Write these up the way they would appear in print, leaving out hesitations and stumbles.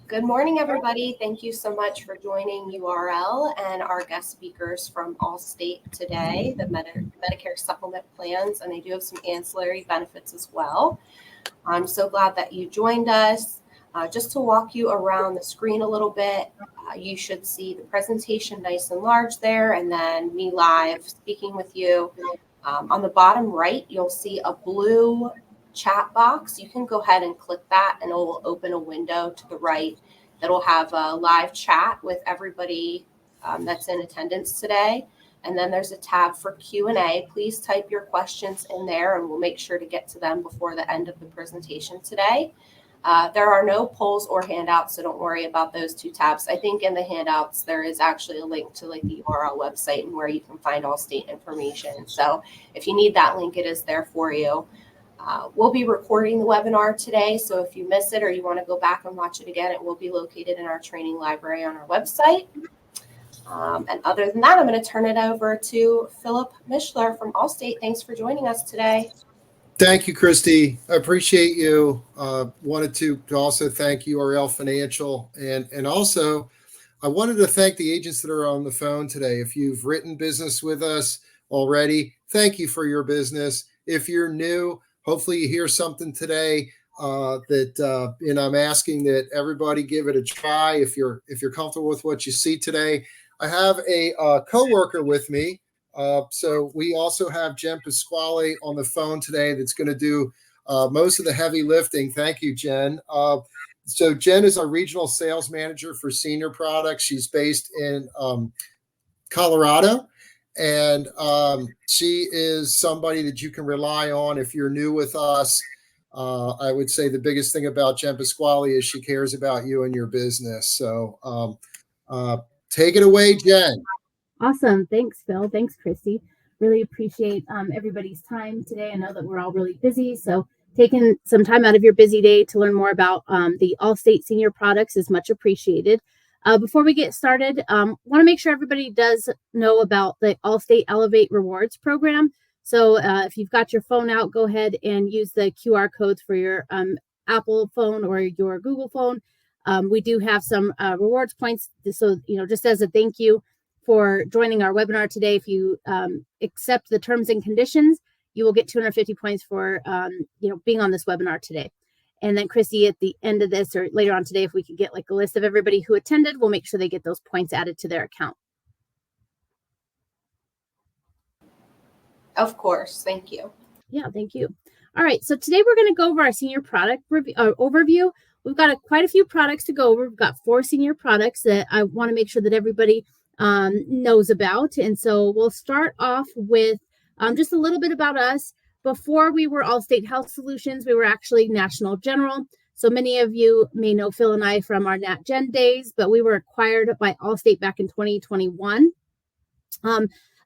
Good morning, everybody. Thank you so much for joining URL and our guest speakers from Allstate today, the Medicare Supplement plans, and they do have some ancillary benefits as well. I'm so glad that you joined us. Just to walk you around the screen a little bit, you should see the presentation nice and large there, and then me live speaking with you. On the bottom right, you'll see a blue chat box. You can go ahead and click that and it will open a window to the right that'll have a live chat with everybody that's in attendance today. And then there's a tab for Q&A. Please type your questions in there and we'll make sure to get to them before the end of the presentation today. There are no polls or handouts, so don't worry about those two tabs. I think in the handouts, there is actually a link to like the URL website and where you can find Allstate information. So if you need that link, it is there for you. We'll be recording the webinar today, so if you miss it or you want to go back and watch it again, it will be located in our training library on our website. And other than that, I'm going to turn it over to Philip Mishler from Allstate. Thanks for joining us today. Thank you, Christy. I appreciate you. Wanted to also thank URL Financial. And also, I wanted to thank the agents that are on the phone today. If you've written business with us already, thank you for your business. If you're new, hopefully you hear something today and I'm asking that everybody give it a try. If you're comfortable with what you see today, I have a coworker with me. So we also have Jen Pasquale on the phone today that's going to do most of the heavy lifting. Thank you, Jen. So Jen is our regional sales manager for senior products. She's based in Colorado. And she is somebody that you can rely on if you're new with us. I would say the biggest thing about Jen Pasquale is she cares about you and your business. So take it away, Jen. Awesome. Thanks, Phil. Thanks, Christy. Really appreciate everybody's time today. I know that we're all really busy, so taking some time out of your busy day to learn more about the Allstate senior products is much appreciated. Before we get started, want to make sure everybody does know about the Allstate Elevate Rewards program. So if you've got your phone out, go ahead and use the QR codes for your Apple phone or your Google phone. We do have some rewards points. So, just as a thank you for joining our webinar today, if you accept the terms and conditions, you will get 250 points for being on this webinar today. And then Christy, at the end of this or later on today, if we could get like a list of everybody who attended, we'll make sure they get those points added to their account. Of course. Thank you. Yeah, thank you. All right. So today we're going to go over our senior product overview. We've got quite a few products to go over. We've got 4 senior products that I want to make sure that everybody knows about. And so we'll start off with just a little bit about us. Before we were Allstate Health Solutions, we were actually National General. So many of you may know Phil and I from our Nat Gen days, but we were acquired by Allstate back in 2021.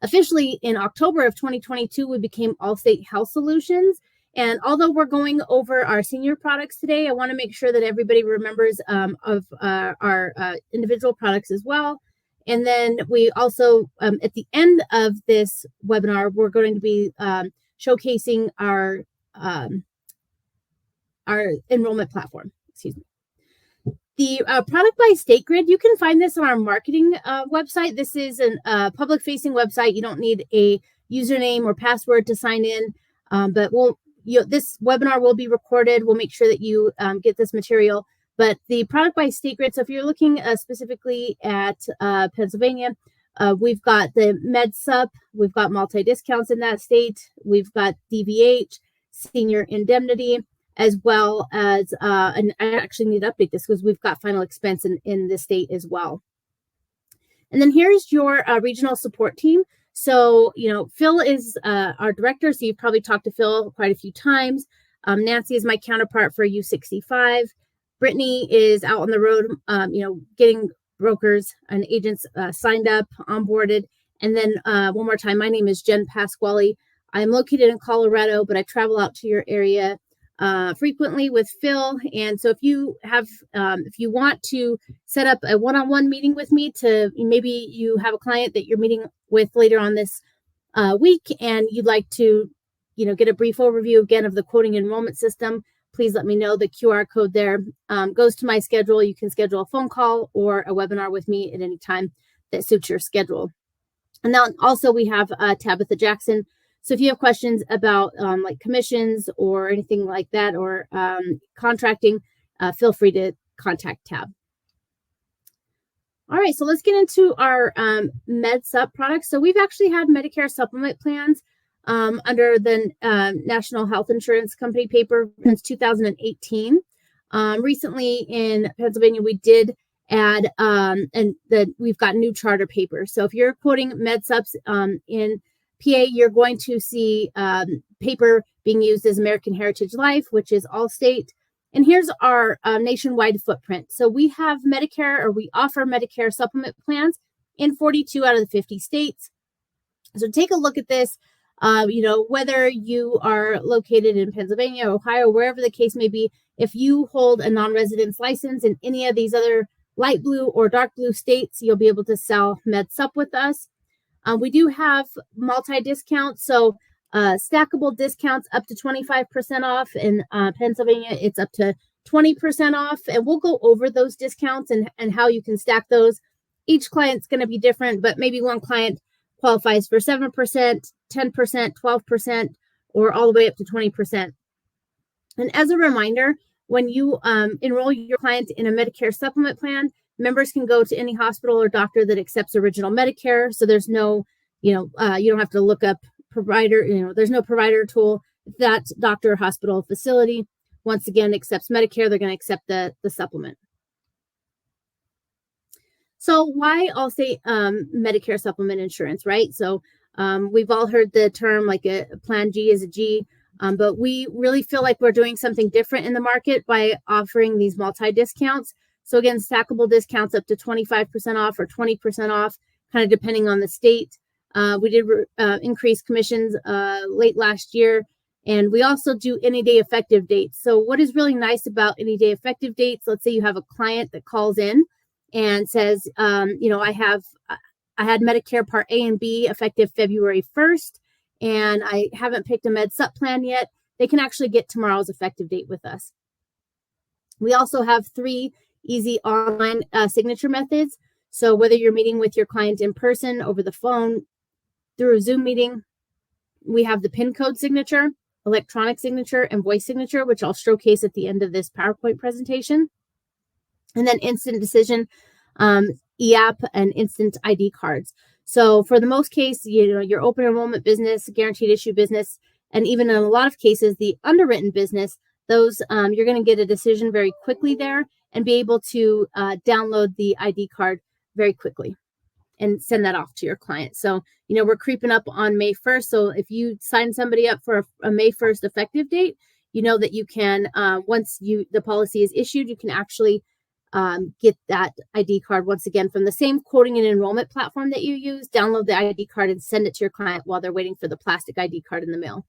Officially in October of 2022, we became Allstate Health Solutions. And although we're going over our senior products today, I want to make sure that everybody remembers of our individual products as well. And then we also, at the end of this webinar, we're going to be showcasing our enrollment platform. Excuse me. The product by State Grid, you can find this on our marketing website. This is a public-facing website. You don't need a username or password to sign in, but this webinar will be recorded. We'll make sure that you get this material. But the product by State Grid, so if you're looking specifically at Pennsylvania, we've got the MedSup, we've got multi-discounts in that state, we've got DVH, senior indemnity, as well as, and I actually need to update this because we've got final expense in the state as well. And then here's your regional support team. So, Phil is our director, so you've probably talked to Phil quite a few times. Nancy is my counterpart for U65. Brittany is out on the road, getting brokers and agents signed up, onboarded. And then one more time, my name is Jen Pasquale. I'm located in Colorado, but I travel out to your area frequently with Phil. And so if you want to set up a one-on-one meeting with me, to maybe you have a client that you're meeting with later on this week, and you'd like to, get a brief overview again of the quoting enrollment system, please let me know. The QR code there goes to my schedule. You can schedule a phone call or a webinar with me at any time that suits your schedule. And then also we have Tabitha Jackson. So if you have questions about like commissions or anything like that, or contracting, feel free to contact Tab. All right, so let's get into our MedSup products. So we've actually had Medicare supplement plans under the National Health Insurance Company paper since 2018. Recently in Pennsylvania, we did add, and we've got new charter paper. So if you're quoting MedSups in PA, you're going to see paper being used as American Heritage Life, which is Allstate. And here's our nationwide footprint. So we have Medicare, or we offer Medicare supplement plans in 42 out of the 50 states. So take a look at this. Whether you are located in Pennsylvania, Ohio, wherever the case may be, if you hold a non-residence license in any of these other light blue or dark blue states, you'll be able to sell MedSup with us. We do have multi-discounts, so stackable discounts up to 25% off. In Pennsylvania, it's up to 20% off, and we'll go over those discounts and how you can stack those. Each client's going to be different, but maybe one client qualifies for 7%, 10%, 12%, or all the way up to 20%. And as a reminder, when you enroll your client in a Medicare supplement plan, members can go to any hospital or doctor that accepts original Medicare. So there's no, you don't have to look up provider, there's no provider tool. That doctor or hospital facility, once again, accepts Medicare, they're going to accept the supplement. So why Allstate Medicare supplement insurance, right? So we've all heard the term like a plan G is a G, but we really feel like we're doing something different in the market by offering these multi-discounts. So again, stackable discounts up to 25% off or 20% off, kind of depending on the state. We did increase commissions late last year, and we also do any day effective dates. So what is really nice about any day effective dates, let's say you have a client that calls in and says, I had Medicare Part A and B effective February 1st, and I haven't picked a MedSup plan yet. They can actually get tomorrow's effective date with us. We also have 3 easy online signature methods. So whether you're meeting with your client in person, over the phone, through a Zoom meeting, we have the PIN code signature, electronic signature, and voice signature, which I'll showcase at the end of this PowerPoint presentation. And then instant decision, e-app, and instant ID cards. So for the most case, your open enrollment business, guaranteed issue business, and even in a lot of cases, the underwritten business, those you're going to get a decision very quickly there and be able to download the ID card very quickly and send that off to your client. So, we're creeping up on May 1st. So if you sign somebody up for a May 1st effective date, you know that you can, once the policy is issued, you can actually get that ID card once again from the same quoting and enrollment platform that you use, download the ID card and send it to your client while they're waiting for the plastic ID card in the mail.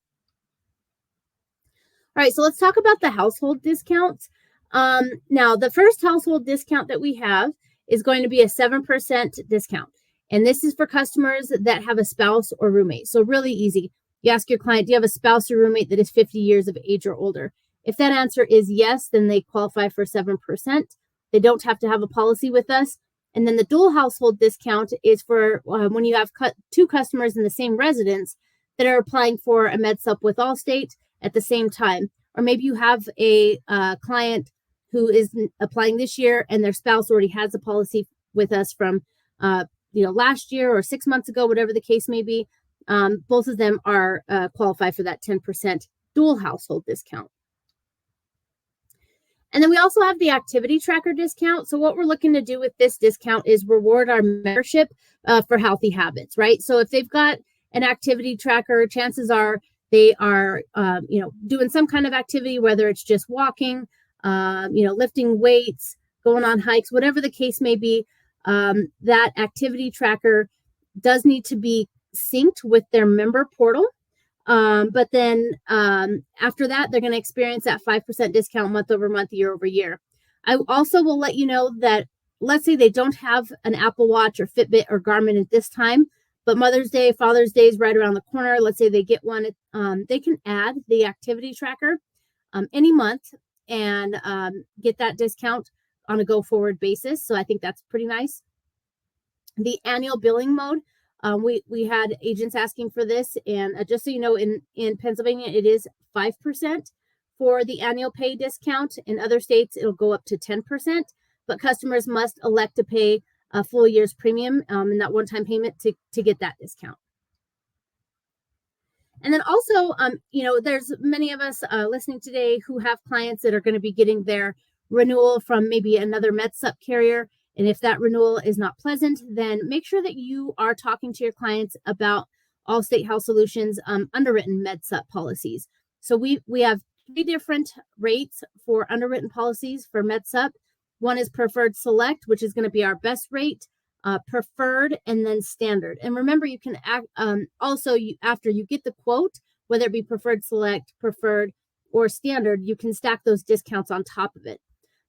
All right, so let's talk about the household discounts. Now, the first household discount that we have is going to be a 7% discount. And this is for customers that have a spouse or roommate. So really easy. You ask your client, do you have a spouse or roommate that is 50 years of age or older? If that answer is yes, then they qualify for 7%. They don't have to have a policy with us. And then the dual household discount is for when you have 2 customers in the same residence that are applying for a MedSup with Allstate at the same time. Or maybe you have a client who is applying this year and their spouse already has a policy with us from last year or 6 months ago, whatever the case may be. Both of them are qualify for that 10% dual household discount. And then we also have the activity tracker discount. So what we're looking to do with this discount is reward our membership for healthy habits, right? So if they've got an activity tracker, chances are they are, doing some kind of activity, whether it's just walking, lifting weights, going on hikes, whatever the case may be. That activity tracker does need to be synced with their member portal. But then after that, they're going to experience that 5% discount month over month, year over year. I also will let you know that, let's say they don't have an Apple Watch or Fitbit or Garmin at this time, but Mother's Day, Father's Day is right around the corner. Let's say they get one, they can add the activity tracker any month and get that discount on a go forward basis. So I think that's pretty nice. The annual billing mode, we had agents asking for this, and just so you know, in Pennsylvania it is 5% for the annual pay discount. In other states it'll go up to 10%, but customers must elect to pay a full year's premium in that one-time payment to get that discount. And then also, there's many of us listening today who have clients that are going to be getting their renewal from maybe another MedSup carrier. And if that renewal is not pleasant, then make sure that you are talking to your clients about Allstate Health Solutions underwritten MedSup policies. So we have 3 different rates for underwritten policies for MedSup. One is Preferred Select, which is going to be our best rate, Preferred, and then Standard. And remember, you can after you get the quote, whether it be Preferred Select, Preferred, or Standard, you can stack those discounts on top of it.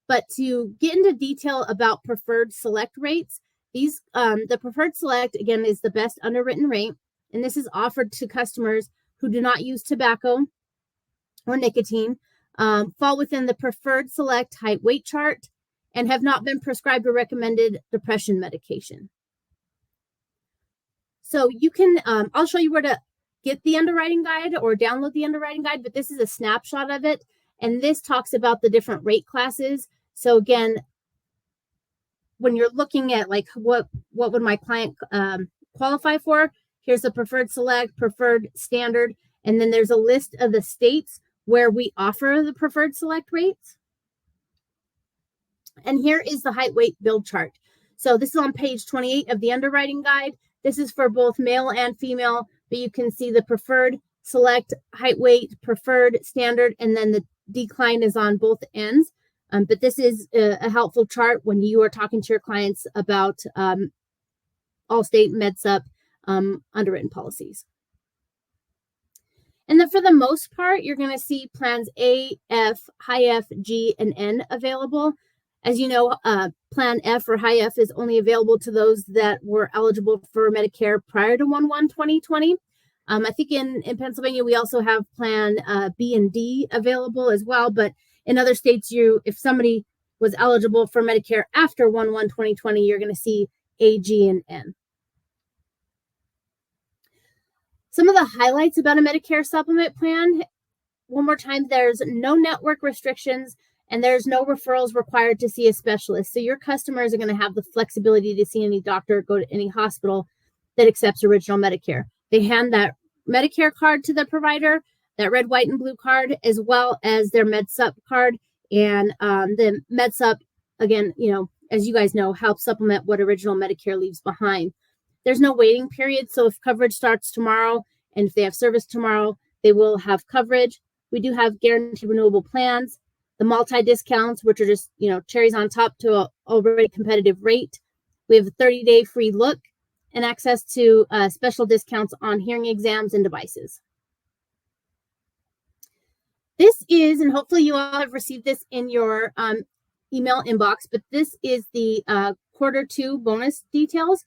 But to get into detail about Preferred Select rates, the Preferred Select, again, is the best underwritten rate, and this is offered to customers who do not use tobacco or nicotine, fall within the Preferred Select height weight chart, and have not been prescribed or recommended depression medication. So you can, I'll show you where to get the underwriting guide or download the underwriting guide, but this is a snapshot of it. And this talks about the different rate classes. So again, when you're looking at like what would my client qualify for, here's the Preferred Select, Preferred Standard, and then there's a list of the states where we offer the Preferred Select rates. And here is the height weight build chart. So this is on page 28 of the underwriting guide. This is for both male and female, but you can see the Preferred Select height weight, Preferred Standard, and then the decline is on both ends. But this is a helpful chart when you are talking to your clients about Allstate MedSup underwritten policies. And then for the most part, you're going to see plans A, F, high F, G, and N available. As you know, Plan F or high F is only available to those that were eligible for Medicare prior to 1/1/2020. I think in Pennsylvania, we also have Plan B and D available as well. But in other states, if somebody was eligible for Medicare after 1/1/2020, you're going to see A, G, and N. Some of the highlights about a Medicare supplement plan, one more time, there's no network restrictions and there's no referrals required to see a specialist. So your customers are going to have the flexibility to see any doctor, go to any hospital that accepts original Medicare. They hand that Medicare card to the provider, that red, white, and blue card, as well as their MedSup card. And the MedSup, again, as you guys know, helps supplement what original Medicare leaves behind. There's no waiting period. So if coverage starts tomorrow and if they have service tomorrow, they will have coverage. We do have guaranteed renewable plans, the multi-discounts, which are just, cherries on top to an already competitive rate. We have a 30-day free look and access to special discounts on hearing exams and devices. This is, and hopefully you all have received this in your email inbox, but this is the Q2 bonus details.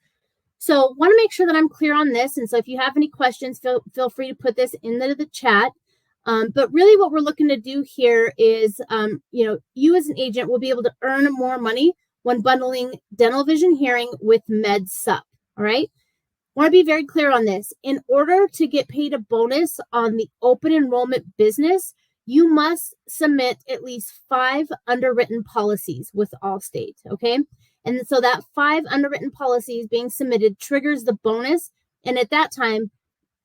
So want to make sure that I'm clear on this. And so if you have any questions, feel free to put this into the chat. But really what we're looking to do here is, you as an agent will be able to earn more money when bundling dental, vision, hearing with MedSup. All right. Want to be very clear on this. In order to get paid a bonus on the open enrollment business, you must submit at least 5 underwritten policies with Allstate. Okay. And so that 5 underwritten policies being submitted triggers the bonus. And at that time,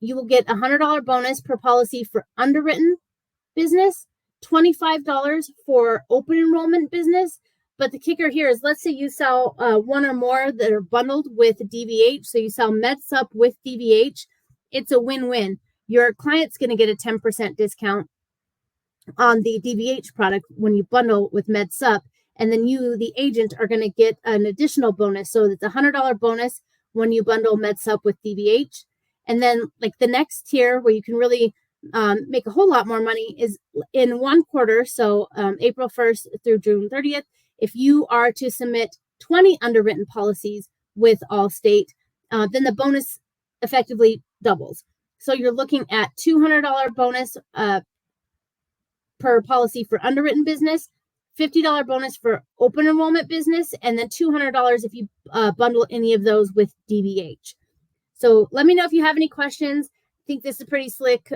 you will get a $100 bonus per policy for underwritten business, $25 for open enrollment business. But the kicker here is, let's say you sell 1 or more that are bundled with DVH. So you sell MedSup with DVH. It's a win-win. Your client's going to get a 10% discount on the DVH product when you bundle with MedSup. And then you, the agent, are going to get an additional bonus. So it's a $100 bonus when you bundle MedSup with DVH. And then like the next tier where you can really make a whole lot more money is in 1 quarter. So April 1st through June 30th, if you are to submit 20 underwritten policies with Allstate, then the bonus effectively doubles. So you're looking at $200 bonus per policy for underwritten business, $50 bonus for open enrollment business, and then $200 if you bundle any of those with DBH. So let me know if you have any questions. I think this is a pretty slick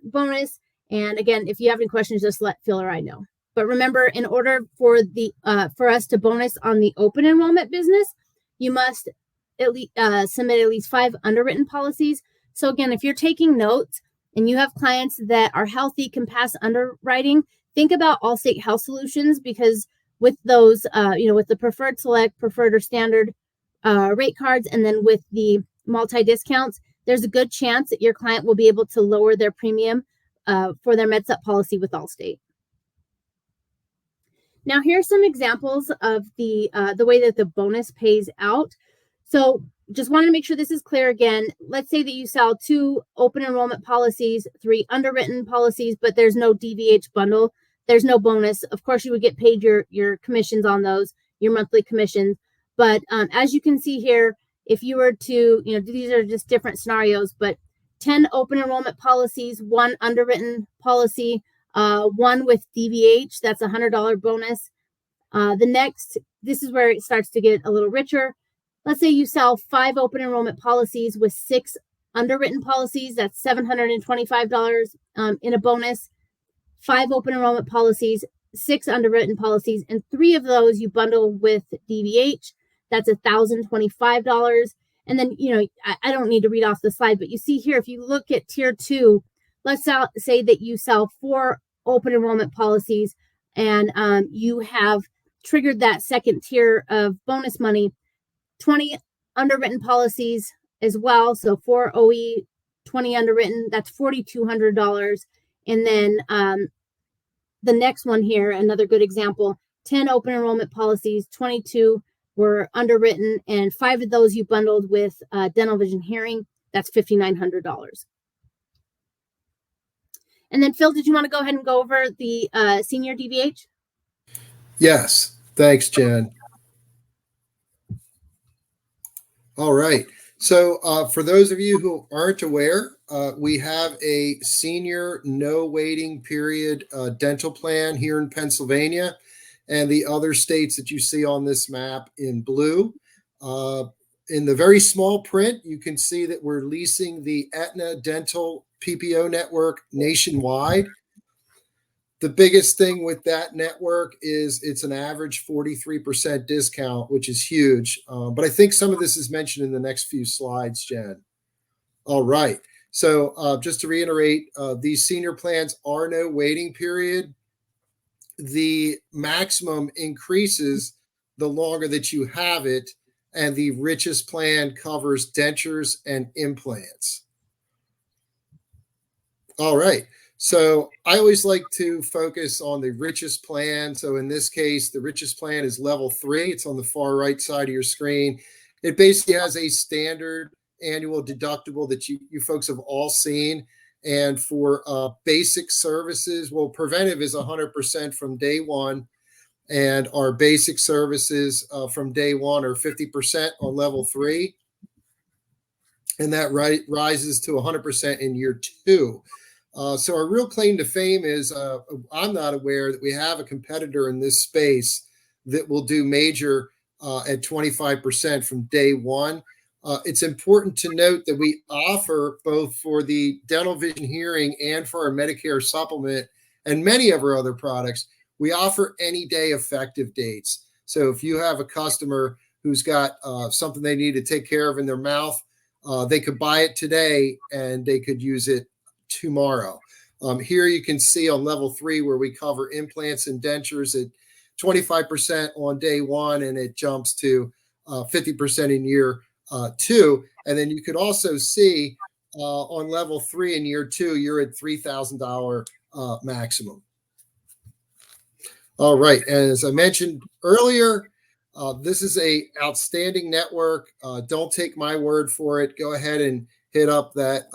bonus. And again, if you have any questions, just let Phil or I know. But remember, in order for us to bonus on the open enrollment business, you must submit at least 5 underwritten policies. So again, if you're taking notes and you have clients that are healthy, can pass underwriting, think about Allstate Health Solutions, because with those, with the preferred select, preferred or standard rate cards, and then with the multi-discounts, there's a good chance that your client will be able to lower their premium for their MedSup policy with Allstate. Now, here's some examples of the way that the bonus pays out. So just want to make sure this is clear again. Let's say that you sell 2 open enrollment policies, 3 underwritten policies, but there's no DVH bundle. There's no bonus. Of course, you would get paid your commissions on those, your monthly commissions. But as you can see here, if you were to, these are just different scenarios, but 10 open enrollment policies, 1 underwritten policy, 1 with DVH, that's $100 bonus. This is where it starts to get a little richer. Let's say you sell 5 open enrollment policies with 6 underwritten policies, that's $725 in a bonus. 5 open enrollment policies, 6 underwritten policies, and 3 of those you bundle with DVH. That's $1,025. And then, I don't need to read off the slide, but you see here, if you look at tier 2, let's say that you sell 4 open enrollment policies and you have triggered that second tier of bonus money, 20 underwritten policies as well. So 4 OE, 20 underwritten, that's $4,200. And then the next one here, another good example, 10 open enrollment policies, 22 were underwritten, and 5 of those you bundled with dental, vision, hearing. That's $5,900. And then Phil, did you want to go ahead and go over the senior DVH? Yes. Thanks, Jen. All right. So for those of you who aren't aware, we have a senior no waiting period dental plan here in Pennsylvania and the other states that you see on this map in blue. In the very small print, you can see that we're leasing the Aetna Dental PPO network nationwide. The biggest thing with that network is it's an average 43% discount, which is huge. But I think some of this is mentioned in the next few slides, Jen. All right. So just to reiterate, these senior plans are no waiting period. The maximum increases the longer that you have it, and the richest plan covers dentures and implants. All right. So I always like to focus on the richest plan. So in this case, the richest plan is level 3. It's on the far right side of your screen. It basically has a standard annual deductible that you folks have all seen. And for basic services, well, preventive is 100% from day one. And our basic services from day one are 50% on level 3. And that rises to 100% in year 2. So our real claim to fame is I'm not aware that we have a competitor in this space that will do major at 25% from day one. It's important to note that we offer both for the dental, vision, hearing and for our Medicare supplement and many of our other products, we offer any day effective dates. So if you have a customer who's got something they need to take care of in their mouth, they could buy it today and they could use it tomorrow. Here you can see on level 3 where we cover implants and dentures at 25% on day one, and it jumps to 50% in year 2. And then you could also see on level 3 in year 2, you're at $3,000 maximum. All right. And as I mentioned earlier, this is a outstanding network. Don't take my word for it. Go ahead and hit up that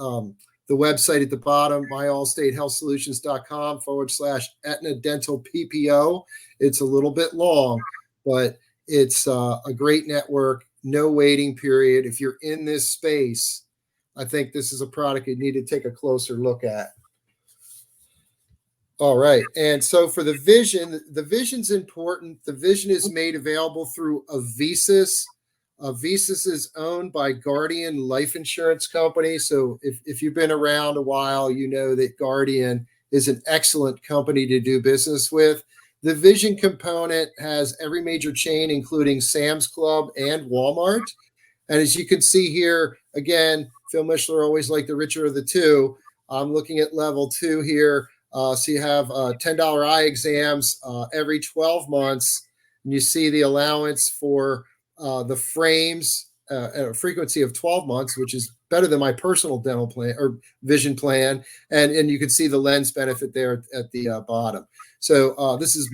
the website at the bottom, myallstatehealthsolutions.com/Aetna Dental PPO. It's a little bit long, but it's a great network, no waiting period. If you're in this space, I think this is a product you need to take a closer look at. All right. And so for the vision's important. The vision is made available through Avisis. Avisis is owned by Guardian Life Insurance Company. So if you've been around a while, you know that Guardian is an excellent company to do business with. The vision component has every major chain, including Sam's Club and Walmart. And as you can see here, again, Phil Mishler always liked the richer of the two. I'm looking at level 2 here. So you have $10 eye exams every 12 months. And you see the allowance for the frames at a frequency of 12 months, which is better than my personal dental plan or vision plan. And you can see the lens benefit there at the bottom. So this is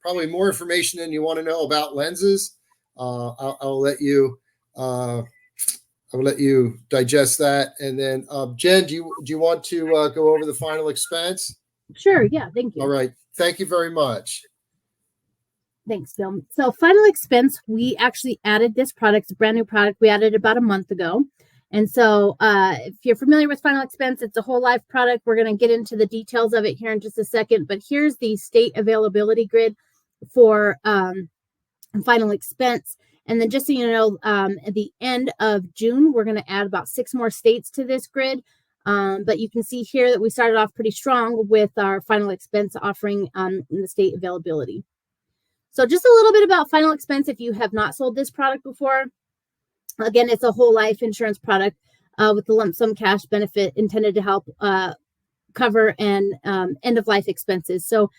probably more information than you want to know about lenses. I'll let you digest that. And then Jen, do you want to go over the final expense? Sure. Yeah. Thank you. All right. Thank you very much. Thanks, Bill. So final expense, we actually added this product. It's a brand new product. We added it about a month ago. And so if you're familiar with final expense, it's a whole life product. We're going to get into the details of it here in just a second. But here's the state availability grid for final expense. And then just so you know, at the end of June, we're going to add about 6 more states to this grid. But you can see here that we started off pretty strong with our final expense offering in the state availability. So just a little bit about final expense if you have not sold this product before. Again, it's a whole life insurance product with the lump sum cash benefit intended to help cover and end of life expenses. So,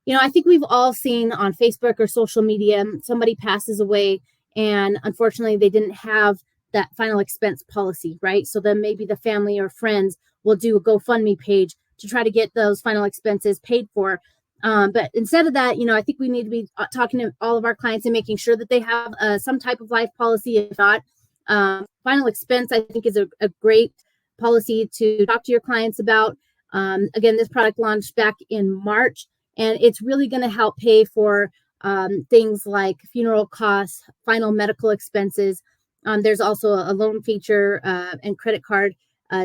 you know, I think we've all seen on Facebook or social media, somebody passes away and unfortunately they didn't have that final expense policy, right? So then maybe the family or friends will do a GoFundMe page to try to get those final expenses paid for. But instead of that, you know, I think we need to be talking to all of our clients and making sure that they have some type of life policy. If not, final expense, I think, is a great policy to talk to your clients about. Again, this product launched back in March, and it's really going to help pay for things like funeral costs, final medical expenses. There's also a loan feature and credit card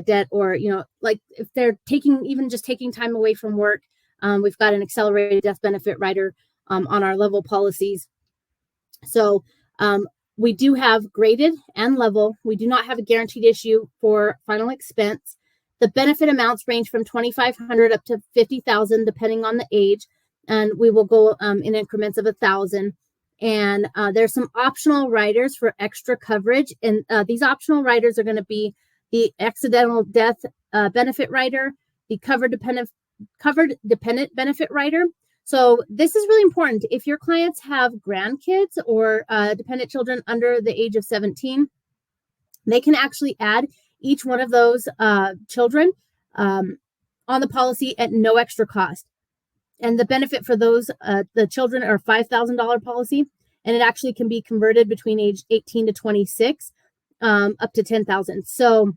debt, or, you know, like if they're taking time away from work, we've got an accelerated death benefit rider on our level policies. So we do have graded and level. We do not have a guaranteed issue for final expense. The benefit amounts range from $2,500 up to $50,000, depending on the age, and we will go in increments of $1,000. And there's some optional riders for extra coverage, and these optional riders are going to be the accidental death benefit rider, the covered dependent benefit rider. So this is really important. If your clients have grandkids or dependent children under the age of 17, they can actually add each one of those children on the policy at no extra cost. And the benefit for those, the children, are $5,000 policy, and it actually can be converted between age 18 to 26 up to $10,000. So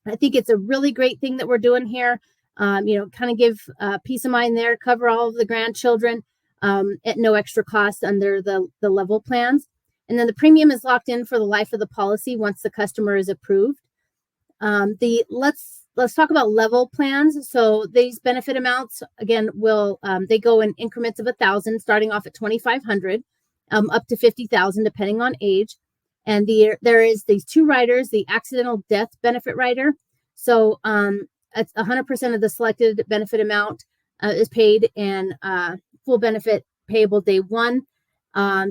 I think it's a really great thing that we're doing here. You know, kind of give peace of mind there, cover all of the grandchildren at no extra cost under the level plans. And then the premium is locked in for the life of the policy once the customer is approved. Let's talk about level plans. So these benefit amounts, again, will they go in increments of $1,000, starting off at $2,500 up to $50,000, depending on age. And there is these 2 riders, the accidental death benefit rider. So it's 100% of the selected benefit amount is paid, and full benefit payable day 1.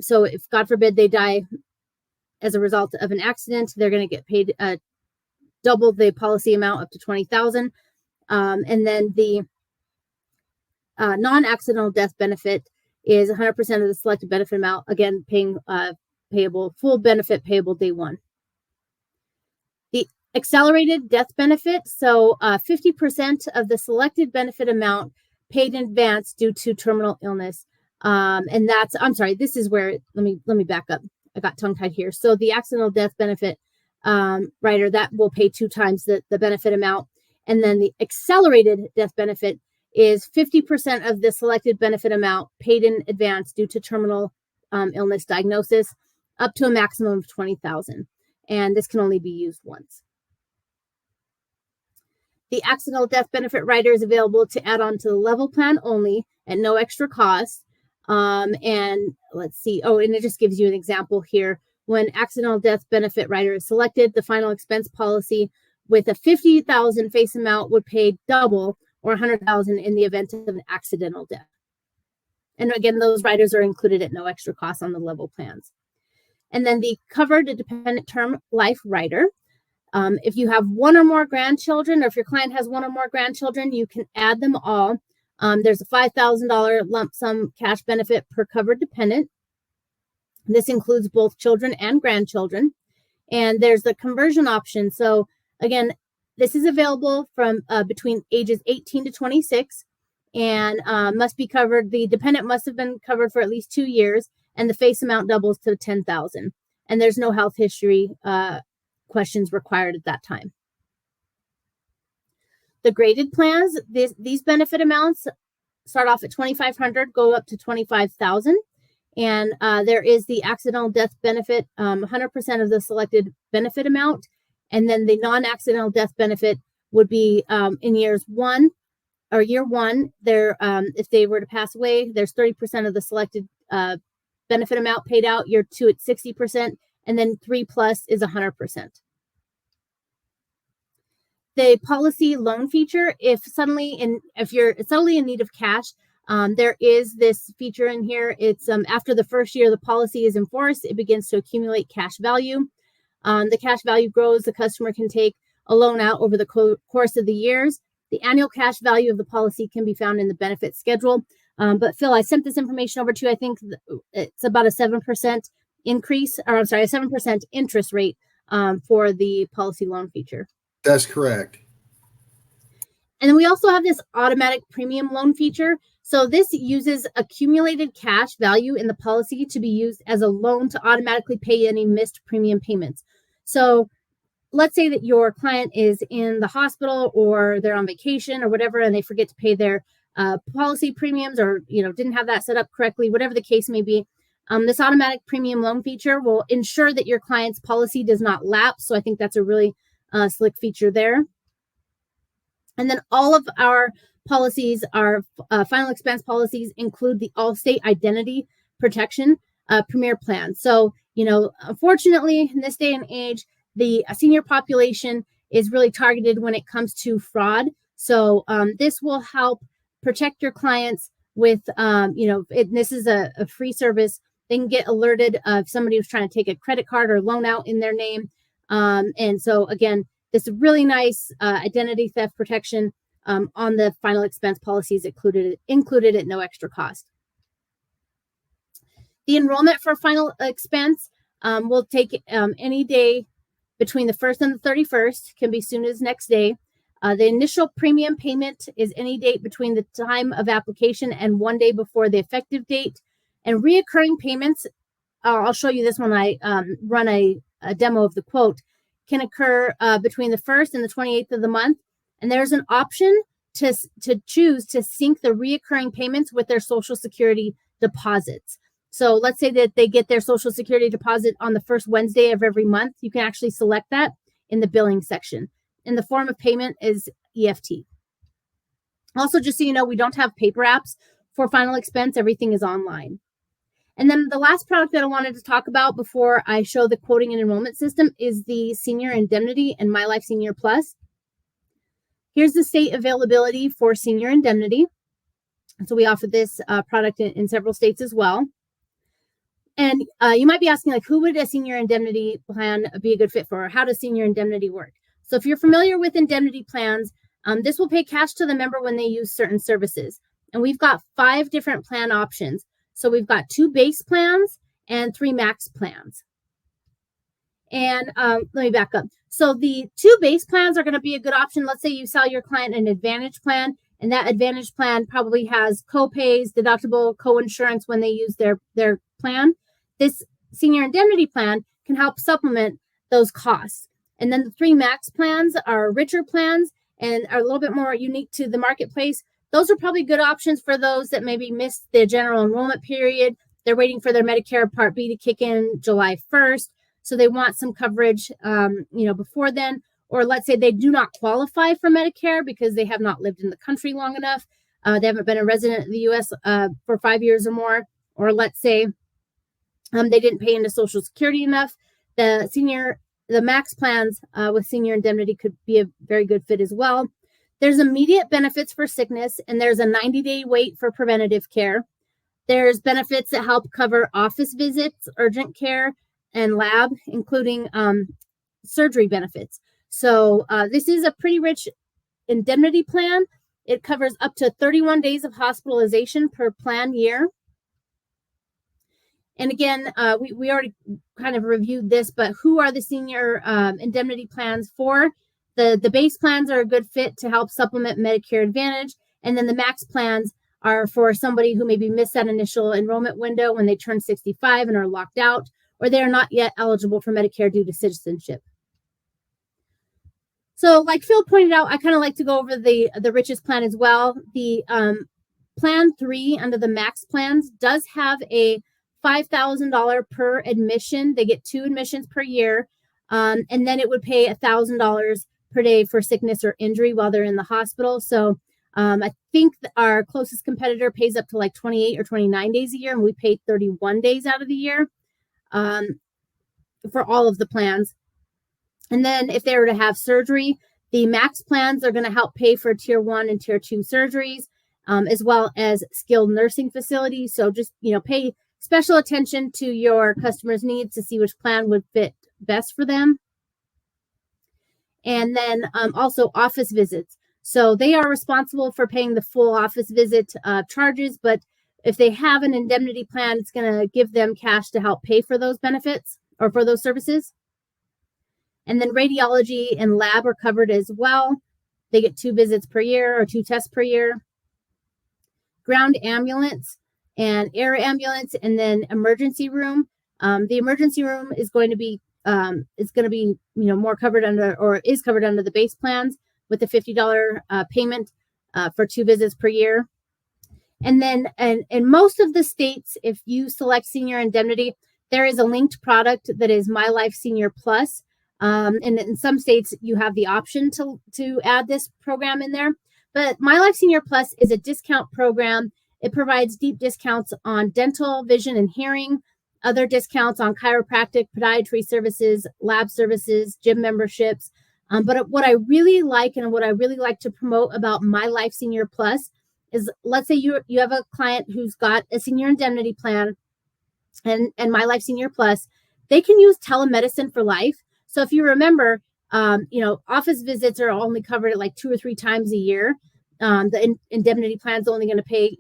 So if, God forbid, they die as a result of an accident, they're going to get paid double the policy amount, up to $20,000. And then the non-accidental death benefit is 100% of the selected benefit amount, again, paying payable, full benefit payable day 1. The accelerated death benefit, so 50% of the selected benefit amount paid in advance due to terminal illness. And that's, I'm sorry, this is where, let me back up. I got tongue-tied here. So the accidental death benefit rider, that will pay 2 times the benefit amount. And then the accelerated death benefit is 50% of the selected benefit amount paid in advance due to terminal illness diagnosis, up to a maximum of $20,000. And this can only be used once. The accidental death benefit rider is available to add on to the level plan only at no extra cost. And let's see. Oh, and it just gives you an example here. When accidental death benefit rider is selected, the final expense policy with a $50,000 face amount would pay double or $100,000 in the event of an accidental death. And again, those riders are included at no extra cost on the level plans. And then the covered dependent term life rider. If you have one or more grandchildren, or if your client has one or more grandchildren, you can add them all. There's a $5,000 lump sum cash benefit per covered dependent. This includes both children and grandchildren. And there's the conversion option. So again, this is available from between ages 18 to 26 and must be covered. The dependent must have been covered for at least 2 years, and the face amount doubles to $10,000. And there's no health history questions required at that time. The graded plans, these benefit amounts start off at $2,500, go up to $25,000. And there is the accidental death benefit, 100% of the selected benefit amount. And then the non-accidental death benefit would be in year one, if they were to pass away, there's 30% of the selected benefit amount paid out. Year 2, it's 60%. And then 3+ is 100%. The policy loan feature, if you're suddenly in need of cash, there is this feature in here. It's after the first year the policy is in force, it begins to accumulate cash value. The cash value grows. The customer can take a loan out over the course of the years. The annual cash value of the policy can be found in the benefit schedule. But Phil, I sent this information over to you. I think it's about a 7% increase, or I'm sorry, a 7% interest rate for the policy loan feature. That's correct. And then we also have this automatic premium loan feature. So this uses accumulated cash value in the policy to be used as a loan to automatically pay any missed premium payments. So let's say that your client is in the hospital or they're on vacation or whatever, and they forget to pay their policy premiums, or didn't have that set up correctly, whatever the case may be. This automatic premium loan feature will ensure that your client's policy does not lapse. So I think that's a really slick feature there. And then all of our policies, our final expense policies, include the Allstate Identity Protection Premier Plan. So, unfortunately, in this day and age, the senior population is really targeted when it comes to fraud. So this will help protect your clients with, this is a free service. They can get alerted if somebody was trying to take a credit card or loan out in their name. And so, again, this really nice identity theft protection on the final expense policies included at no extra cost. The enrollment for final expense will take any day between the 1st and the 31st, can be soon as next day. The initial premium payment is any date between the time of application and 1 day before the effective date. And reoccurring payments, I'll show you this when I run a demo of the quote, can occur between the 1st and the 28th of the month. And there's an option to choose to sync the reoccurring payments with their Social Security deposits. So let's say that they get their Social Security deposit on the first Wednesday of every month. You can actually select that in the billing section. And the form of payment is EFT. Also, just so you know, we don't have paper apps for final expense. Everything is online. And then the last product that I wanted to talk about before I show the quoting and enrollment system is the Senior Indemnity and My Life Senior Plus. Here's the state availability for Senior Indemnity. So we offer this product in several states as well. And you might be asking, who would a Senior Indemnity plan be a good fit for? Or how does Senior Indemnity work? So if you're familiar with indemnity plans, this will pay cash to the member when they use certain services. And we've got 5 different plan options. So we've got 2 base plans and 3 max plans. And let me back up. So the 2 base plans are going to be a good option. Let's say you sell your client an Advantage plan, and that Advantage plan probably has co-pays, deductible, co-insurance when they use their plan. This Senior Indemnity plan can help supplement those costs. And then the 3 max plans are richer plans and are a little bit more unique to the marketplace. Those are probably good options for those that maybe missed the general enrollment period. They're waiting for their Medicare Part B to kick in July 1st. So they want some coverage, before then, or let's say they do not qualify for Medicare because they have not lived in the country long enough. They haven't been a resident of the U.S. For 5 years or more, or let's say they didn't pay into Social Security enough. The max plans with senior indemnity could be a very good fit as well. There's immediate benefits for sickness, and there's a 90-day wait for preventative care. There's benefits that help cover office visits, urgent care, and lab, including surgery benefits. So this is a pretty rich indemnity plan. It covers up to 31 days of hospitalization per plan year. And again, we already kind of reviewed this, but who are the senior indemnity plans for? The base plans are a good fit to help supplement Medicare Advantage. And then the max plans are for somebody who maybe missed that initial enrollment window when they turn 65 and are locked out, or they are not yet eligible for Medicare due to citizenship. So like Phil pointed out, I kind of like to go over the richest plan as well. The plan 3 under the max plans does have a $5,000 per admission. They get 2 admissions per year. And then it would pay $1,000 per day for sickness or injury while they're in the hospital. So I think our closest competitor pays up to like 28 or 29 days a year, and we pay 31 days out of the year for all of the plans. And then if they were to have surgery, the max plans are going to help pay for tier 1 and tier 2 surgeries, as well as skilled nursing facilities. So just, pay special attention to your customers' needs to see which plan would fit best for them. And then also office visits. So they are responsible for paying the full office visit charges, but if they have an indemnity plan, it's going to give them cash to help pay for those benefits or for those services. And then radiology and lab are covered as well. They get 2 visits per year or 2 tests per year. Ground ambulance and air ambulance, and then emergency room. The emergency room is going to be more covered under, or is covered under the base plans with a $50 payment for 2 visits per year. And then in most of the states, if you select senior indemnity, there is a linked product that is My Life Senior Plus. And in some states, you have the option to add this program in there. But My Life Senior Plus is a discount program. It provides deep discounts on dental, vision, and hearing, other discounts on chiropractic, podiatry services, lab services, gym memberships. But what I really like and what I really like to promote about My Life Senior Plus is, let's say you have a client who's got a senior indemnity plan and My Life Senior Plus, they can use telemedicine for life. So if you remember, office visits are only covered at like 2 or 3 times a year. The indemnity plan is only going to pay,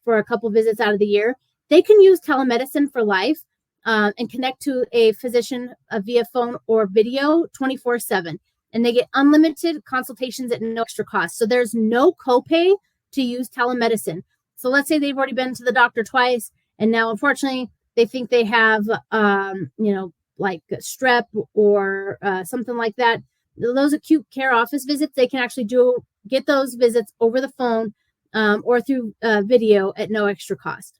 for a couple visits out of the year. They can use telemedicine for life and connect to a physician via phone or video 24/7. And they get unlimited consultations at no extra cost. So there's no copay to use telemedicine. So let's say they've already been to the doctor twice, and now unfortunately they think they have, like strep or something like that. Those acute care office visits, they can actually get those visits over the phone or through video at no extra cost.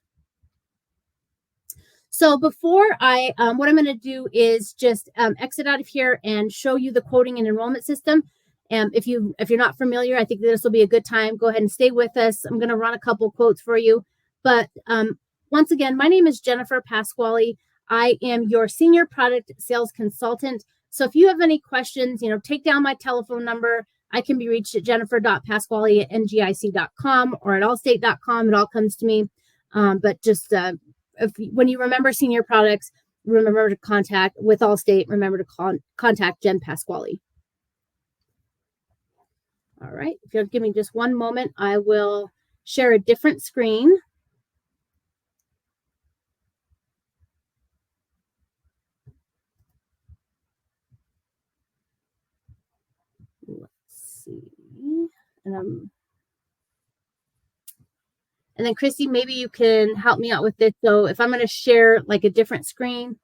So before what I'm going to do is just exit out of here and show you the quoting and enrollment system. If you're not familiar, I think this will be a good time. Go ahead and stay with us. I'm going to run a couple quotes for you. But once again, my name is Jennifer Pasquale. I am your senior product sales consultant. So if you have any questions, take down my telephone number. I can be reached at jennifer.pasquale@ngic.com or at allstate.com. It all comes to me. But just when you remember senior products, remember to contact with Allstate. Remember to contact Jen Pasquale. All right. If you'll give me just one moment, I will share a different screen. And then Christy, maybe you can help me out with this. So if I'm going to share like a different screen.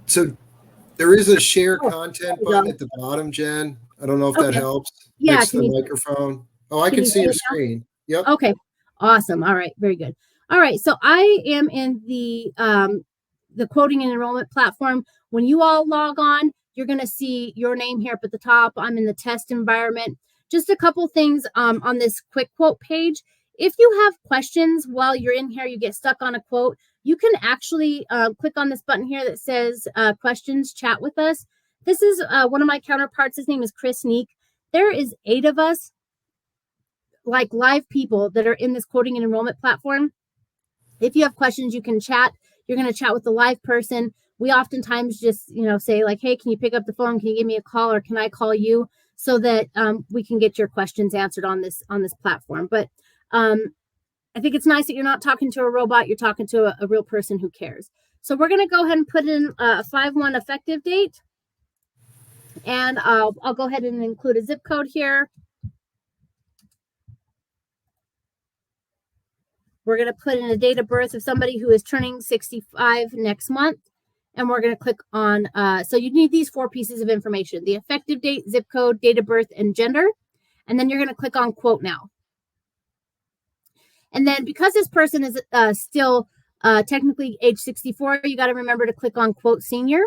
So there is a share content button at the bottom, Jen. I don't know if that helps. Yeah. Next to the microphone. Oh, I can see your screen. Yep. Okay. Awesome. All right. Very good. All right, so I am in the quoting and enrollment platform. When you all log on, you're going to see your name here up at the top. I'm in the test environment. Just a couple things on this quick quote page. If you have questions while you're in here, you get stuck on a quote, you can actually click on this button here that says questions, chat with us. This is one of my counterparts. His name is Chris Neek. There is 8 of us, like live people that are in this quoting and enrollment platform. If you have questions, you can chat. You're going to chat with the live person. We oftentimes just, say like, hey, can you pick up the phone? Can you give me a call, or can I call you, so that we can get your questions answered on this platform. But I think it's nice that you're not talking to a robot. You're talking to a real person who cares. So we're going to go ahead and put in a 5/1 effective date. And I'll go ahead and include a zip code here. We're going to put in a date of birth of somebody who is turning 65 next month. And we're going to click on, so you need these 4 pieces of information: the effective date, zip code, date of birth, and gender. And then you're going to click on quote now. And then because this person is still technically age 64, you got to remember to click on quote senior.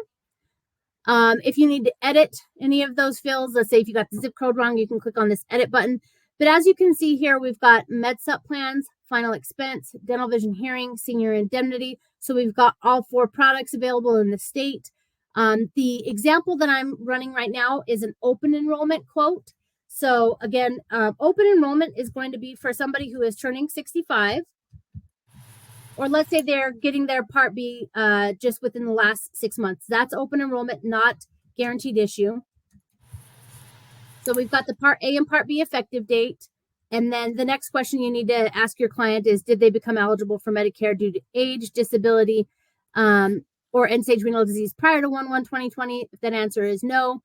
If you need to edit any of those fields, let's say if you got the zip code wrong, you can click on this edit button. But as you can see here, we've got MedSup plans, final expense, dental vision hearing, senior indemnity. So we've got all 4 products available in the state. The example that I'm running right now is an open enrollment quote. So again, open enrollment is going to be for somebody who is turning 65, or let's say they're getting their Part B just within the last 6 months. That's open enrollment, not guaranteed issue. So we've got the Part A and Part B effective date. And then the next question you need to ask your client is, did they become eligible for Medicare due to age, disability, or end-stage renal disease prior to 1/1/2020? If that answer is no,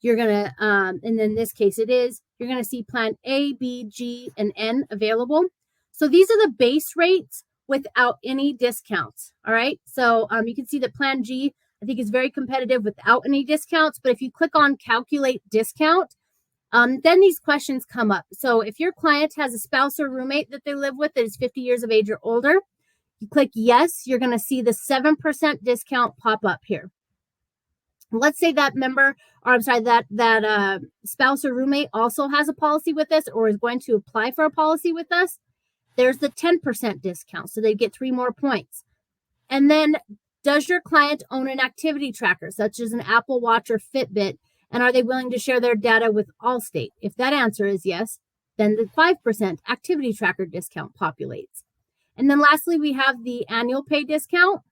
you're going to, and in this case it is, you're going to see Plan A, B, G, and N available. So these are the base rates without any discounts. All right. So you can see that Plan G, I think, is very competitive without any discounts. But if you click on calculate discount, then these questions come up. So if your client has a spouse or roommate that they live with that is 50 years of age or older, you click yes, you're going to see the 7% discount pop up here. Let's say that member, or I'm sorry, that spouse or roommate also has a policy with us or is going to apply for a policy with us. There's the 10% discount, so they get 3 more points. And then, does your client own an activity tracker, such as an Apple Watch or Fitbit, and are they willing to share their data with Allstate? If that answer is yes, then the 5% activity tracker discount populates. And then lastly, we have the annual pay discount.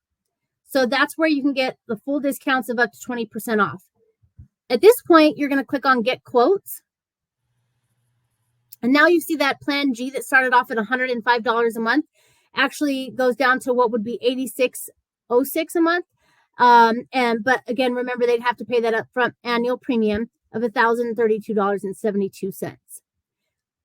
So that's where you can get the full discounts of up to 20% off. At this point, you're going to click on Get Quotes. And now you see that Plan G that started off at $105 a month actually goes down to what would be $86.06 a month. But again, remember, they'd have to pay that upfront annual premium of $1,032.72.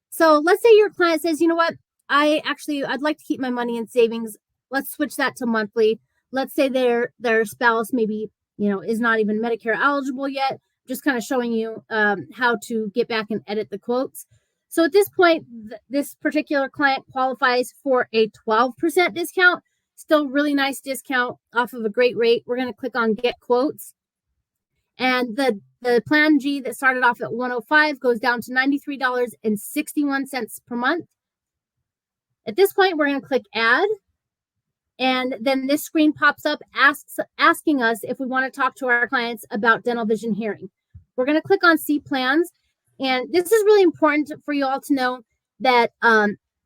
So let's say your client says, you know what, I'd like to keep my money in savings. Let's switch that to monthly. Let's say their spouse maybe, is not even Medicare eligible yet. Just kind of showing you how to get back and edit the quotes. So at this point, this particular client qualifies for a 12% discount. Still really nice discount off of a great rate. We're going to click on Get Quotes. And the Plan G that started off at $105 goes down to $93.61 per month. At this point, we're going to click Add. And then this screen pops up asking us if we want to talk to our clients about dental vision hearing. We're going to click on See Plans. And this is really important for you all to know that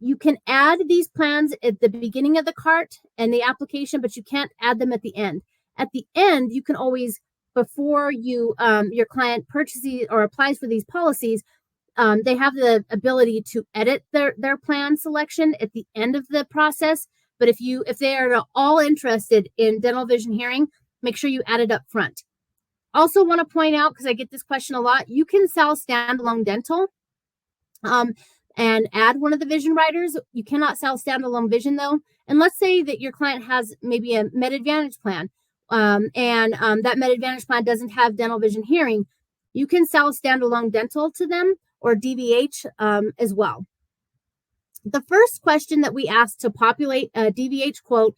you can add these plans at the beginning of the cart and the application, but you can't add them at the end. At the end, you can always, before you your client purchases or applies for these policies, they have the ability to edit their plan selection at the end of the process. But if they are at all interested in dental vision hearing, make sure you add it up front. Also want to point out, because I get this question a lot, you can sell standalone dental and add one of the vision riders. You cannot sell standalone vision though. And let's say that your client has maybe a Med Advantage plan and that Med Advantage plan doesn't have dental vision hearing. You can sell standalone dental to them or DVH as well. The first question that we ask to populate a DBH quote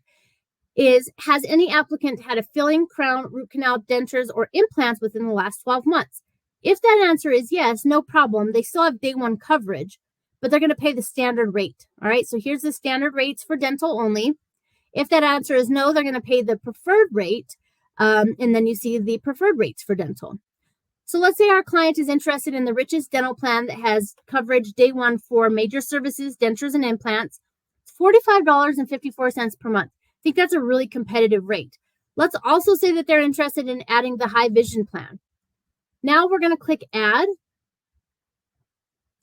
is, has any applicant had a filling, crown, root canal, dentures, or implants within the last 12 months? If that answer is yes, no problem. They still have day one coverage, but they're going to pay the standard rate. All right, so here's the standard rates for dental only. If that answer is no, they're going to pay the preferred rate, and then you see the preferred rates for dental. So let's say our client is interested in the richest dental plan that has coverage day one for major services, dentures, and implants. It's $45.54 per month. I think that's a really competitive rate. Let's also say that they're interested in adding the high vision plan. Now we're going to click add.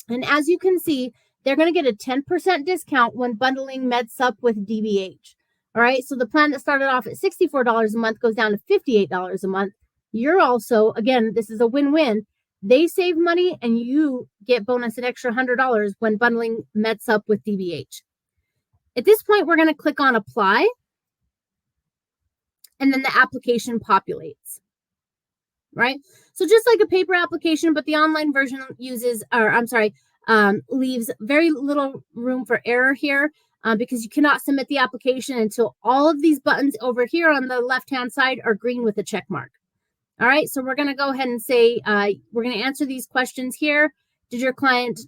And as you can see, they're going to get a 10% discount when bundling MedSup with DBH. All right, so the plan that started off at $64 a month goes down to $58 a month. You're also, again, this is a win-win. They save money and you get bonus an extra $100 when bundling MedSup with DBH. At this point, we're going to click on apply, and then the application populates, right? So just like a paper application, but the online version leaves very little room for error here because you cannot submit the application until all of these buttons over here on the left-hand side are green with a check mark. All right, so we're going to go ahead and say, we're going to answer these questions here. Did your client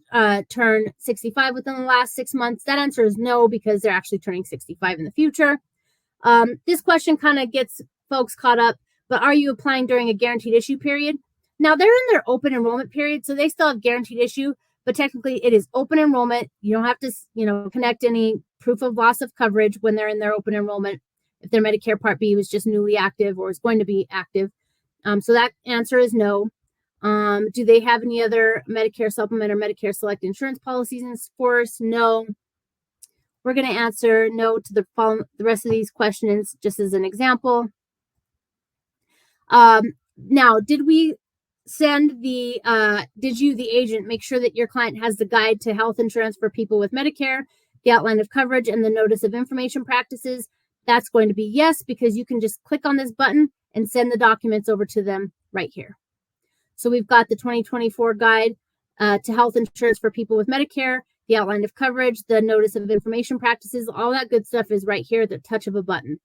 turn 65 within the last 6 months? That answer is no, because they're actually turning 65 in the future. This question kind of gets folks caught up, but are you applying during a guaranteed issue period? Now, they're in their open enrollment period, so they still have guaranteed issue, but technically it is open enrollment. You don't have to, connect any proof of loss of coverage when they're in their open enrollment if their Medicare Part B was just newly active or is going to be active. So that answer is no. Do they have any other Medicare Supplement or Medicare Select insurance policies in force? No. We're going to answer no to the rest of these questions just as an example. Now, did you, the agent, make sure that your client has the guide to health insurance for people with Medicare, the outline of coverage, and the notice of information practices? That's going to be yes, because you can just click on this button and send the documents over to them right here. So we've got the 2024 guide to health insurance for people with Medicare, the outline of coverage, the notice of information practices, all that good stuff is right here at the touch of a button.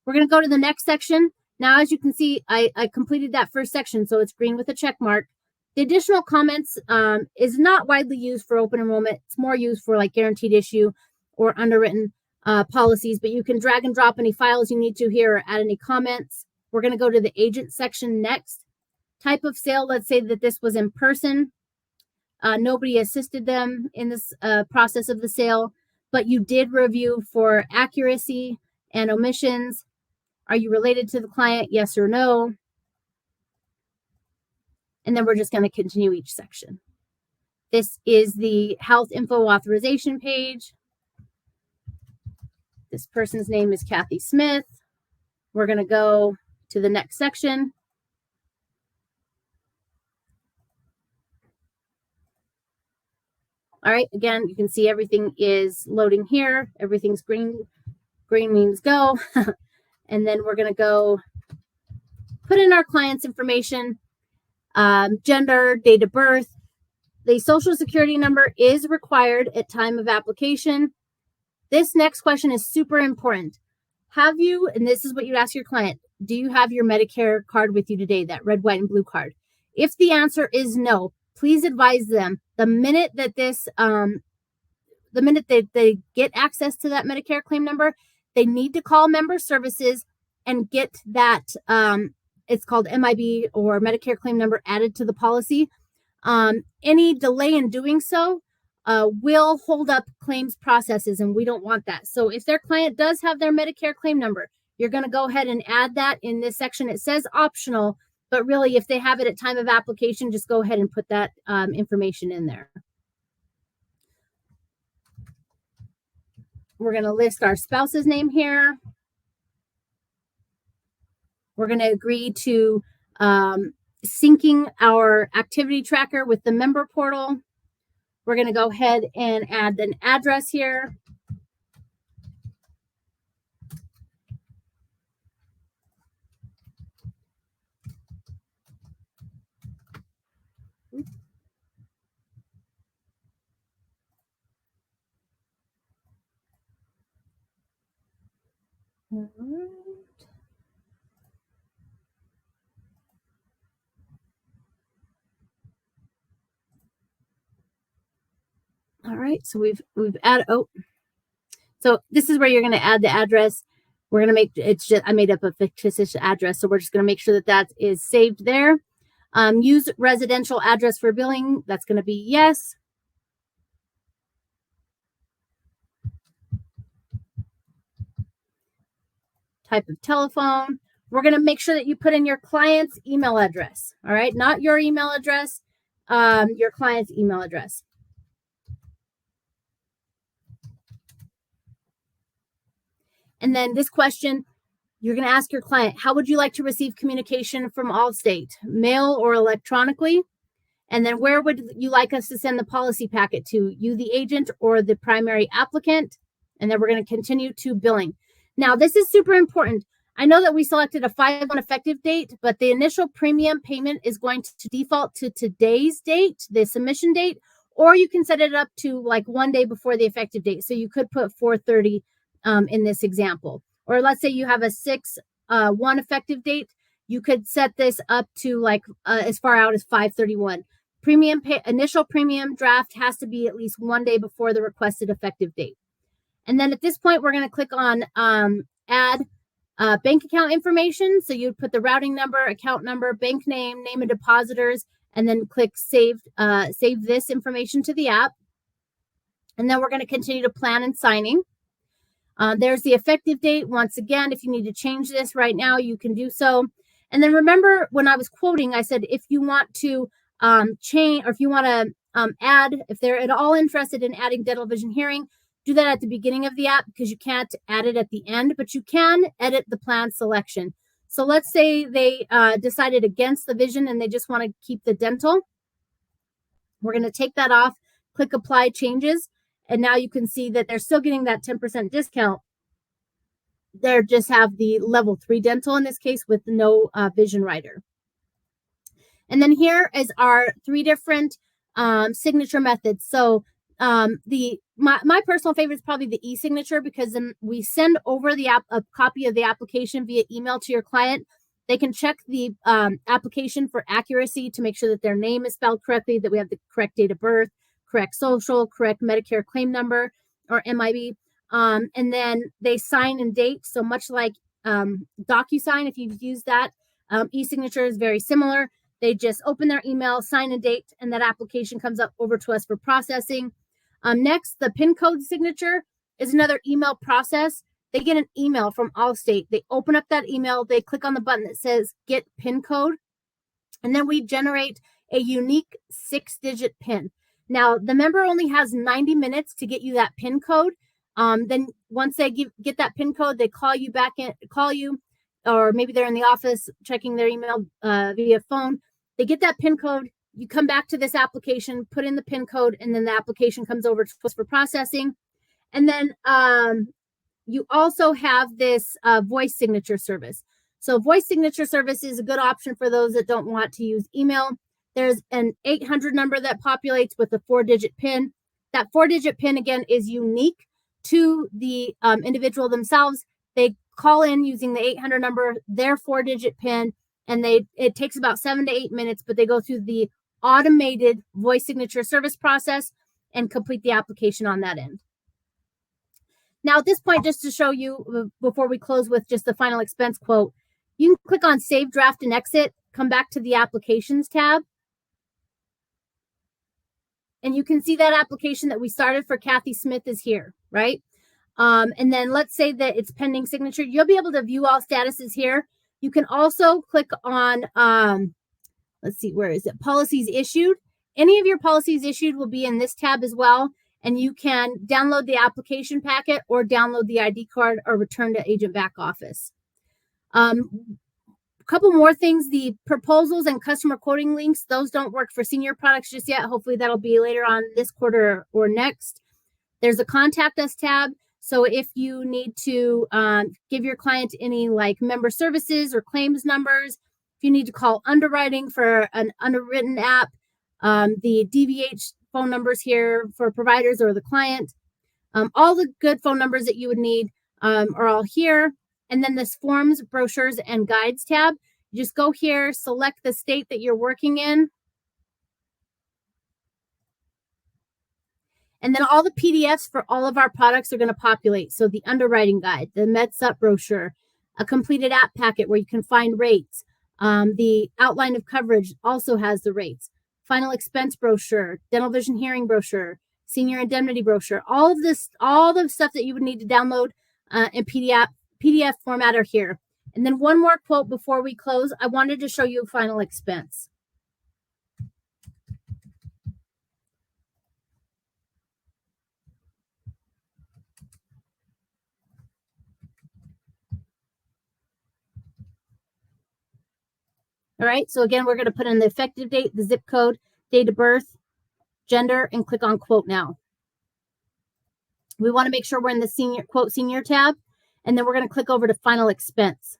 We're going to go to the next section. Now, as you can see, I completed that first section, so it's green with a check mark. The additional comments is not widely used for open enrollment. It's more used for like guaranteed issue or underwritten policies, but you can drag and drop any files you need to here or add any comments. We're going to go to the agent section next. Type of sale, let's say that this was in person. Nobody assisted them in this process of the sale, but you did review for accuracy and omissions. Are you related to the client? Yes or no? And then we're just going to continue each section. This is the health info authorization page. This person's name is Kathy Smith. We're going to go to the next section. All right, again, you can see everything is loading here. Everything's green. Green means go. And then we're going to go put in our client's information, gender, date of birth. The social security number is required at time of application. This next question is super important. Have you, and this is what you ask your client, do you have your Medicare card with you today, that red, white, and blue card? If the answer is no, please advise them the minute that they get access to that Medicare claim number, they need to call member services and get that, it's called MIB or Medicare claim number added to the policy. Any delay in doing so will hold up claims processes, and we don't want that. So if their client does have their Medicare claim number, you're going to go ahead and add that in this section. It says optional, but really if they have it at time of application, just go ahead and put that information in there. We're going to list our spouse's name here. We're going to agree to syncing our activity tracker with the member portal. We're going to go ahead and add an address here. All right. All right, so we've added, so this is where you're going to add the address. We're going to make, I made up a fictitious address, so we're just going to make sure that that is saved there. Use residential address for billing. That's going to be yes. Type of telephone. We're going to make sure that you put in your client's email address. All right, not your email address, your client's email address. And then this question, you're going to ask your client, how would you like to receive communication from Allstate, mail or electronically? And then where would you like us to send the policy packet to? You, the agent, or the primary applicant? And then we're going to continue to billing. Now, this is super important. I know that we selected a 5/1 effective date, but the initial premium payment is going to default to today's date, the submission date, or you can set it up to like 1 day before the effective date. So you could put 4/30 in this example. Or let's say you have a 6/1 effective date. You could set this up to like as far out as 5/31. Initial premium draft has to be at least 1 day before the requested effective date. And then at this point, we're going to click on add bank account information. So you'd put the routing number, account number, bank name, name of depositors, and then click save this information to the app. And then we're going to continue to plan and signing. There's the effective date. Once again, if you need to change this right now, you can do so. And then remember when I was quoting, I said, if you want to change, or if you want to add, if they're at all interested in adding dental, vision, hearing, do that at the beginning of the app because you can't add it at the end, but you can edit the plan selection. So let's say they decided against the vision and they just want to keep the dental. We're going to take that off, click apply changes. And now you can see that they're still getting that 10% discount. They just have the level 3 dental in this case with no vision rider. And then here is our 3 different signature methods. So my personal favorite is probably the e-signature because then we send over a copy of the application via email to your client. They can check the application for accuracy to make sure that their name is spelled correctly, that we have the correct date of birth, correct social, correct Medicare claim number or MIB. And then they sign and date. So much like DocuSign, if you've used that, e-signature is very similar. They just open their email, sign a date, and that application comes up over to us for processing. Next, the PIN code signature is another email process. They get an email from Allstate. They open up that email. They click on the button that says get PIN code. And then we generate a unique 6-digit PIN. Now, the member only has 90 minutes to get you that PIN code. Then once they get that PIN code, they call you, or maybe they're in the office checking their email via phone. They get that PIN code. You come back to this application, put in the PIN code, and then the application comes over to us for processing. And then you also have this voice signature service. So voice signature service is a good option for those that don't want to use email. There's an 800 number that populates with a 4-digit PIN. That 4-digit PIN, again, is unique to the individual themselves. They call in using the 800 number, their 4-digit PIN, and it takes about 7 to 8 minutes, but they go through the automated voice signature service process and complete the application on that end. Now, at this point, just to show you, before we close with just the final expense quote, you can click on Save, Draft, and Exit, come back to the Applications tab, and you can see that application that we started for Kathy Smith is here, right? And then let's say that it's pending signature. You'll be able to view all statuses here. You can also click on, let's see, where is it? Policies issued. Any of your policies issued will be in this tab as well. And you can download the application packet or download the ID card or return to agent back office. A couple more things, the proposals and customer quoting links, those don't work for senior products just yet. Hopefully that'll be later on this quarter or next. There's a contact us tab. So if you need to give your client any like member services or claims numbers, if you need to call underwriting for an underwritten app, the DVH phone numbers here for providers or the client, all the good phone numbers that you would need are all here. And then this forms, brochures, and guides tab. You just go here, select the state that you're working in. And then all the PDFs for all of our products are going to populate. So the underwriting guide, the MedSup brochure, a completed app packet where you can find rates. The outline of coverage also has the rates. Final expense brochure, dental vision hearing brochure, senior indemnity brochure, all of this, all the stuff that you would need to download in PDF format are here. And then one more quote before we close. I wanted to show you final expense. All right, so again, we're going to put in the effective date, the zip code, date of birth, gender, and click on quote now. We want to make sure we're in the senior quote senior tab, and then we're going to click over to final expense.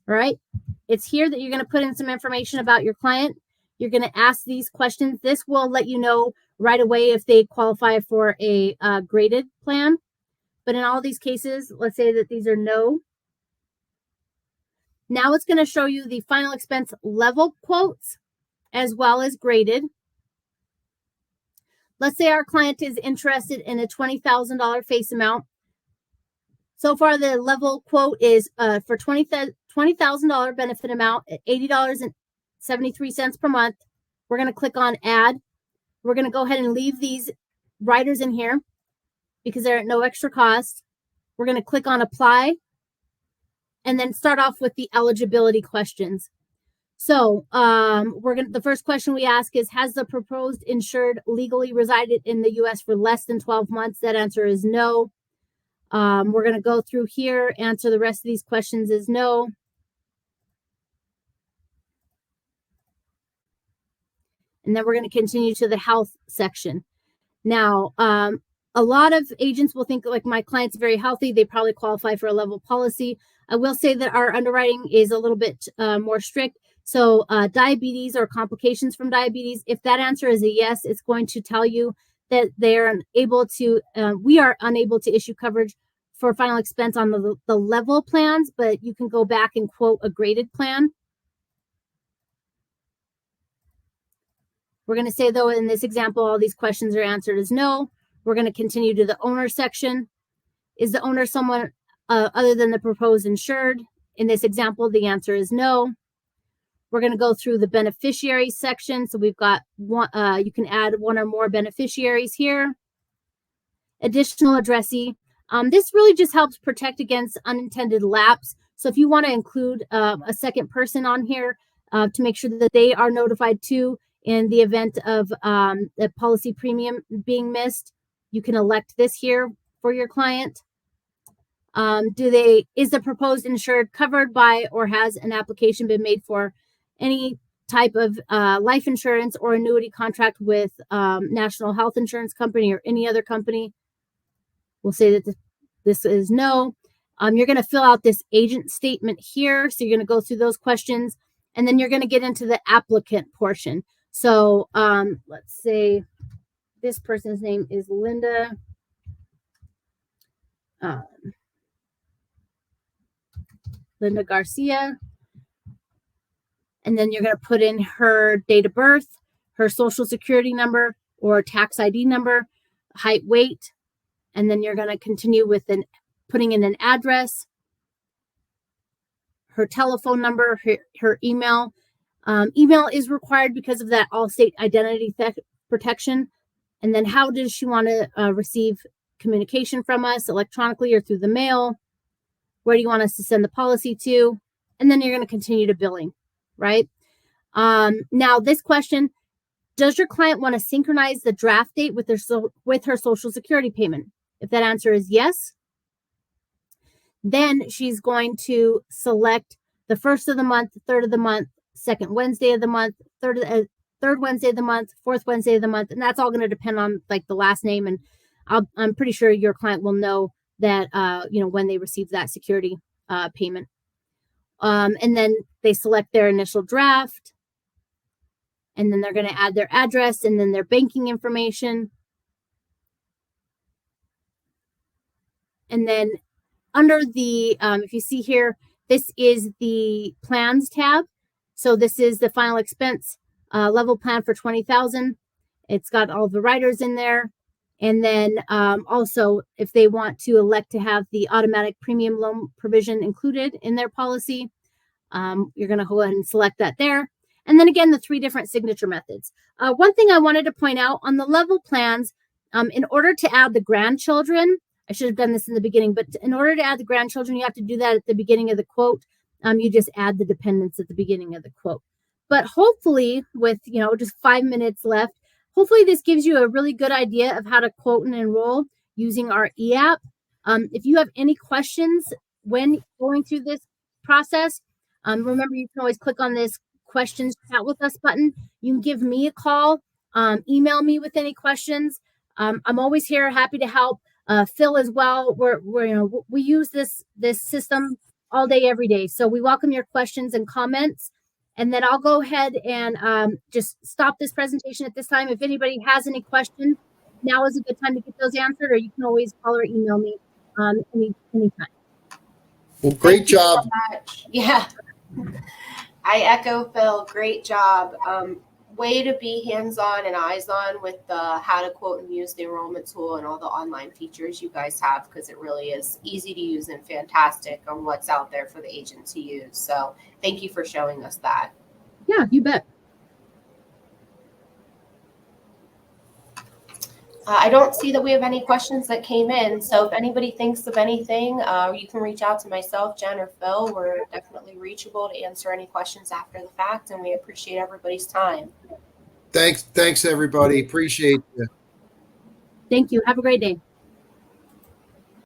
All right, it's here that you're going to put in some information about your client. You're going to ask these questions. This will let you know right away if they qualify for a graded plan. But in all these cases, let's say that these are no. Now it's going to show you the final expense level quotes as well as graded. Let's say our client is interested in a $20,000 face amount. So far, the level quote is for $20,000 benefit amount at $80.73 per month. We're going to click on add. We're going to go ahead and leave these riders in here because they're at no extra cost. We're going to click on apply and then start off with the eligibility questions. So the first question we ask is, has the proposed insured legally resided in the U.S. for less than 12 months? That answer is no. We're going to go through here, answer the rest of these questions is no. And then we're going to continue to the health section. Now, a lot of agents will think like my client's very healthy. They probably qualify for a level policy. I will say that our underwriting is a little bit more strict. So diabetes or complications from diabetes, if that answer is a yes, it's going to tell you that they are unable to, we are unable to issue coverage for final expense on the level plans, but you can go back and quote a graded plan. We're going to say, though, in this example, all these questions are answered as no. We're going to continue to the owner section. Is the owner someone other than the proposed insured? In this example, the answer is no. We're going to go through the beneficiary section. So we've got one, you can add one or more beneficiaries here. Additional addressee. This really just helps protect against unintended lapse. So if you want to include a second person on here to make sure that they are notified too in the event of the policy premium being missed, you can elect this here for your client. Is the proposed insured covered by or has an application been made for any type of life insurance or annuity contract with National Health Insurance Company or any other company? We'll say that this is no. You're going to fill out this agent statement here. So you're going to go through those questions, and then you're going to get into the applicant portion. So let's say this person's name is Linda. Linda Garcia. And then you're going to put in her date of birth, her social security number or tax ID number, height, weight. And then you're going to continue with putting in an address, her telephone number, her email. Email is required because of that Allstate identity theft protection. And then how does she want to receive communication from us, electronically or through the mail? Where do you want us to send the policy to? And then you're going to continue to billing, right? Now this question, does your client want to synchronize the draft date with her social security payment? If that answer is yes, then she's going to select the first of the month, third of the month, second Wednesday of the month, third Wednesday of the month, fourth Wednesday of the month, and that's all going to depend on like the last name. And I'm pretty sure your client will know that when they receive that security payment. And then they select their initial draft, and then they're going to add their address and then their banking information. And then under the, if you see here, this is the plans tab. So this is the final expense level plan for 20,000. It's got all the riders in there. And then also, if they want to elect to have the automatic premium loan provision included in their policy, you're going to go ahead and select that there. And then again, the 3 different signature methods. One thing I wanted to point out on the level plans, in order to add the grandchildren, I should have done this in the beginning, but in order to add the grandchildren, you have to do that at the beginning of the quote. You just add the dependents at the beginning of the quote. But hopefully with, just 5 minutes left, hopefully this gives you a really good idea of how to quote and enroll using our e-app. If you have any questions when going through this process, remember you can always click on this questions chat with us button. You can give me a call, email me with any questions. I'm always here, happy to help. Phil as well. We use this system all day, every day. So we welcome your questions and comments. And then I'll go ahead and just stop this presentation at this time. If anybody has any questions, now is a good time to get those answered, or you can always call or email me anytime. Well, great job. So much. Yeah. I echo Phil. Great job. Way to be hands-on and eyes-on with the how to quote and use the enrollment tool and all the online features you guys have, because it really is easy to use and fantastic on what's out there for the agent to use. So thank you for showing us that. Yeah, you bet. I don't see that we have any questions that came in. So if anybody thinks of anything, you can reach out to myself, Jen, or Phil. We're definitely reachable to answer any questions after the fact, and we appreciate everybody's time. Thanks, everybody. Appreciate it. Thank you. Have a great day.